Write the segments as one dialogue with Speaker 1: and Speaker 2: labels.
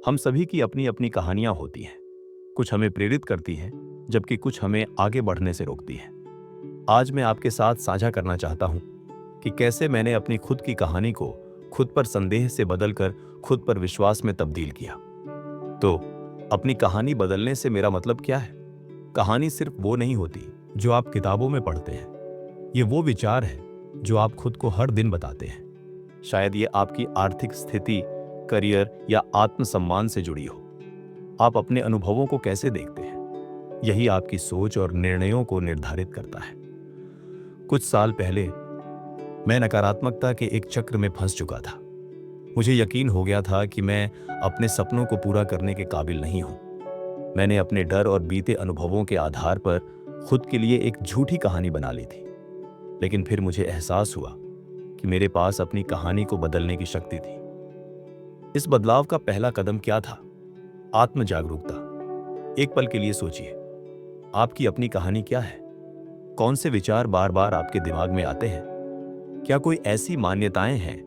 Speaker 1: हम सभी की अपनी अपनी कहानियां होती हैं। कुछ हमें प्रेरित करती हैं, जबकि कुछ हमें आगे बढ़ने से रोकती हैं। आज मैं आपके साथ साझा करना चाहता हूं कि कैसे मैंने अपनी खुद की कहानी को खुद पर संदेह से बदलकर खुद पर विश्वास में तब्दील किया। तो अपनी कहानी बदलने से मेरा मतलब क्या है? कहानी सिर्फ वो नहीं होती जो आप किताबों में पढ़ते हैं। ये वो विचार है जो आप खुद को हर दिन बताते हैं। शायद ये आपकी आर्थिक स्थिति, करियर या आत्मसम्मान से जुड़ी हो। आप अपने अनुभवों को कैसे देखते हैं, यही आपकी सोच और निर्णयों को निर्धारित करता है। कुछ साल पहले मैं नकारात्मकता के एक चक्र में फंस चुका था। मुझे यकीन हो गया था कि मैं अपने सपनों को पूरा करने के काबिल नहीं हूं। मैंने अपने डर और बीते अनुभवों के आधार पर खुद के लिए एक झूठी कहानी बना ली थी। लेकिन फिर मुझे एहसास हुआ कि मेरे पास अपनी कहानी को बदलने की शक्ति थी। इस बदलाव का पहला कदम क्या था? आत्म जागरूकता। एक पल के लिए सोचिए, आपकी अपनी कहानी क्या है? कौन से विचार बार बार आपके दिमाग में आते हैं? क्या कोई ऐसी मान्यताएं हैं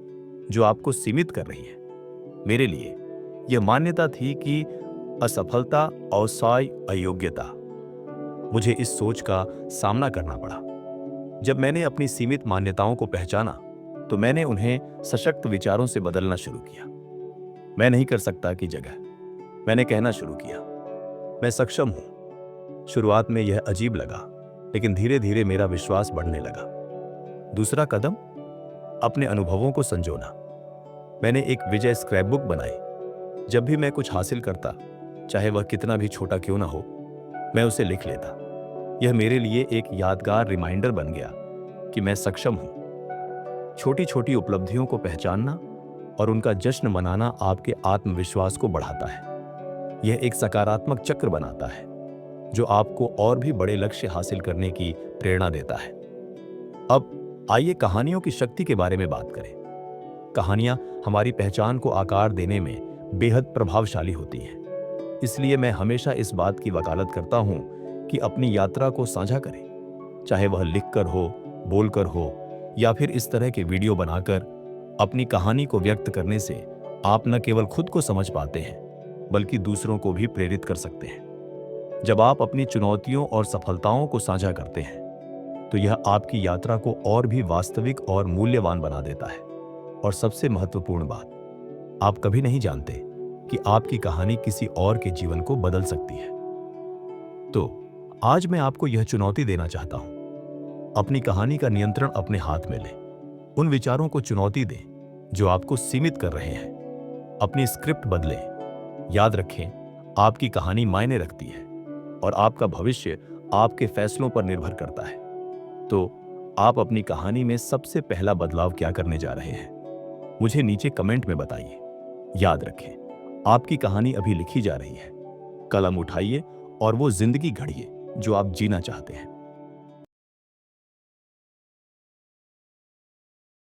Speaker 1: जो आपको सीमित कर रही हैं? मेरे लिए यह मान्यता थी कि असफलता, अवसाय, अयोग्यता। मुझे इस सोच का सामना करना पड़ा। जब मैंने अपनी सीमित मान्यताओं को पहचाना, तो मैंने उन्हें सशक्त विचारों से बदलना शुरू किया। मैं नहीं कर सकता की जगह मैंने कहना शुरू किया, मैं सक्षम हूं। शुरुआत में यह अजीब लगा, लेकिन धीरे धीरे मेरा विश्वास बढ़ने लगा। दूसरा कदम, अपने अनुभवों को संजोना। मैंने एक विजय स्क्रैपबुक बनाई। जब भी मैं कुछ हासिल करता, चाहे वह कितना भी छोटा क्यों ना हो, मैं उसे लिख लेता। यह मेरे लिए एक यादगार रिमाइंडर बन गया कि मैं सक्षम हूं। छोटी छोटी उपलब्धियों को पहचानना और उनका जश्न मनाना आपके आत्मविश्वास को बढ़ाता है। यह एक सकारात्मक चक्र बनाता है जो आपको और भी बड़े लक्ष्य हासिल करने की प्रेरणा देता है। अब आइए कहानियों की शक्ति के बारे में बात करें। कहानियां हमारी पहचान को आकार देने में बेहद प्रभावशाली होती हैं। इसलिए मैं हमेशा इस बात की वकालत करता हूं कि अपनी यात्रा को साझा करें, चाहे वह लिखकर हो, बोलकर हो या फिर इस तरह के वीडियो बनाकर। अपनी कहानी को व्यक्त करने से आप न केवल खुद को समझ पाते हैं, बल्कि दूसरों को भी प्रेरित कर सकते हैं। जब आप अपनी चुनौतियों और सफलताओं को साझा करते हैं, तो यह आपकी यात्रा को और भी वास्तविक और मूल्यवान बना देता है। और सबसे महत्वपूर्ण बात, आप कभी नहीं जानते कि आपकी कहानी किसी और के जीवन को बदल सकती है। तो आज मैं आपको यह चुनौती देना चाहता हूं, अपनी कहानी का नियंत्रण अपने हाथ में लें। उन विचारों को चुनौती दें जो आपको सीमित कर रहे हैं। अपनी स्क्रिप्ट बदलें। याद रखें, आपकी कहानी मायने रखती है और आपका भविष्य आपके फैसलों पर निर्भर करता है। तो आप अपनी कहानी में सबसे पहला बदलाव क्या करने जा रहे हैं? मुझे नीचे कमेंट में बताइए। याद रखें, आपकी कहानी अभी लिखी जा रही है। कलम उठाइए और वो जिंदगी गढ़िए जो आप जीना चाहते हैं।